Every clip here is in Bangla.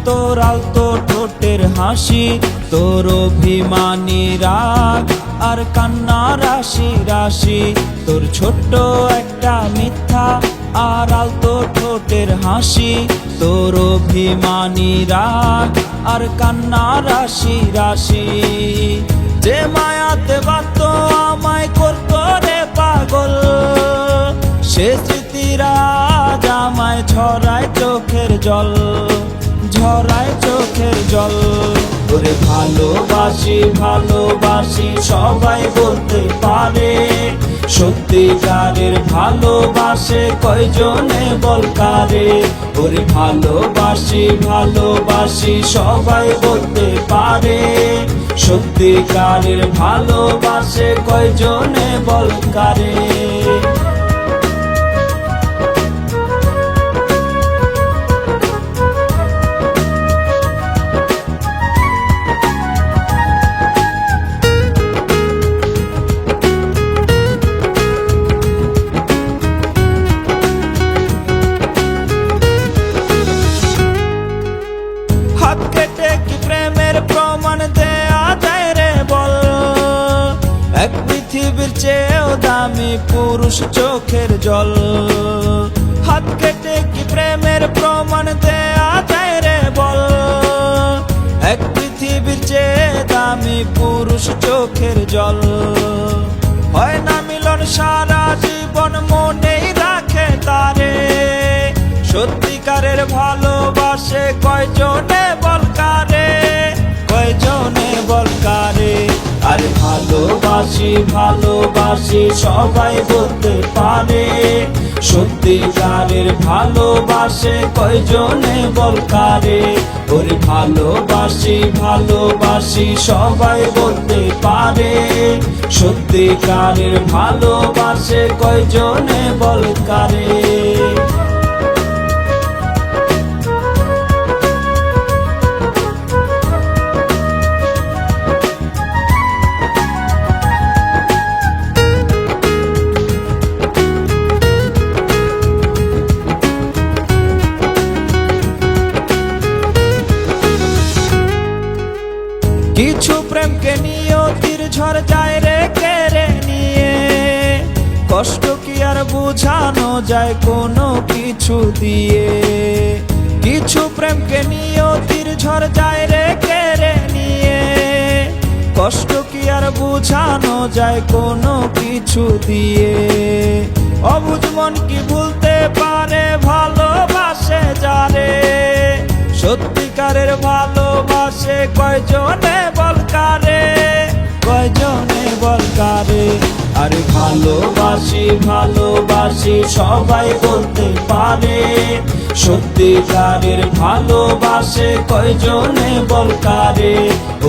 তোর আলতো ঠোঁটের হাসি, তোর অভিমানী রাগ আর কান্না রাশি রাশি, তোর ছোট্ট একটা মিথ্যা আর আলতো ঠোঁটের হাসি, তোর অভিমানী রাগ আর কান্না রাশি রাশি। যে মায়াতে বাধ্য আমায় করতো রে পাগল, সে স্মৃতিরা আজ আমায় ঝরায় চোখের জল, ঝরায় চোখের জল। ওরে ভালোবাসি ভালোবাসি সবাই বলতে পারে, সত্যিকারের ভালোবাসে কয়জনে বল কারে। ওরে ভালোবাসি ভালোবাসি সবাই বলতে পারে, সত্যিকারের ভালোবাসে কয়জনে বল কারে। হাত কেটে কি প্রেমের প্রমাণ দেয়া যায় রে বল, এক পৃথিবীর চেয়েও দামি পুরুষ চোখের জল। হাত কেটে কি প্রেমের প্রমাণ দেয়া যায় রে বল, এক পৃথিবীর চেয়ে দামি পুরুষ চোখের জল। হয় না মিলন সারা জীবন মনেই রাখে তারে, সত্যিকারের ভালোবাসে কয়জনে বল কারে, কয়জনে বল কারে। আর ভালোবাসি ভালোবাসি সবাই বলতে পারে, সত্যিকারের ভালোবাসে কয়জনে বল কারে। ওরে ভালোবাসি ভালোবাসি সবাই বলতে পারে, সত্যিকারের ভালোবাসে কয়জনে বল কারে। কিছু প্রেমকে নিয়তির ঝড় যায় রে কেড়ে নিয়ে, কষ্ট কি আর বুঝানো যায় কোনো কিছু দিয়ে। কিছু প্রেমকে নিয়তির ঝড় যায় রে কেড়ে নিয়ে, কষ্ট কি আর বুঝানো যায় কোনো কিছু দিয়ে। অবুঝ মন কি ভুলতে পারে ভালোবাসে যারে, সত্যিকারের ভালোবাসে কয়জনে বল কারে, কয়জনে বল কারে। আর ভালোবাসি ভালোবাসি সবাই বলতে পারে, সত্যিকারের ভালোবাসে কয়জনে বল কারে।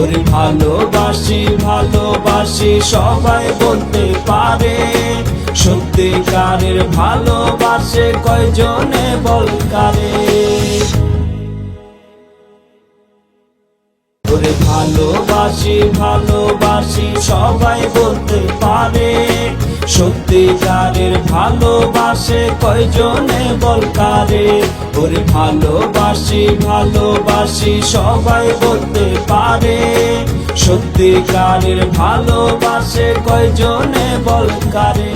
ওরে ভালোবাসি ভালোবাসি সবাই বলতে পারে, সত্যিকারের ভালোবাসে কয়জনে বল কারে। ওরে ভালোবাসি ভালোবাসি সবাই বলতে পারে, সত্যিকারের ভালোবাসে কয়জনে বল কারে। ওরে ভালোবাসি ভালোবাসি সবাই বলতে পারে, সত্যিকারের ভালোবাসে কয়জনে বল কারে।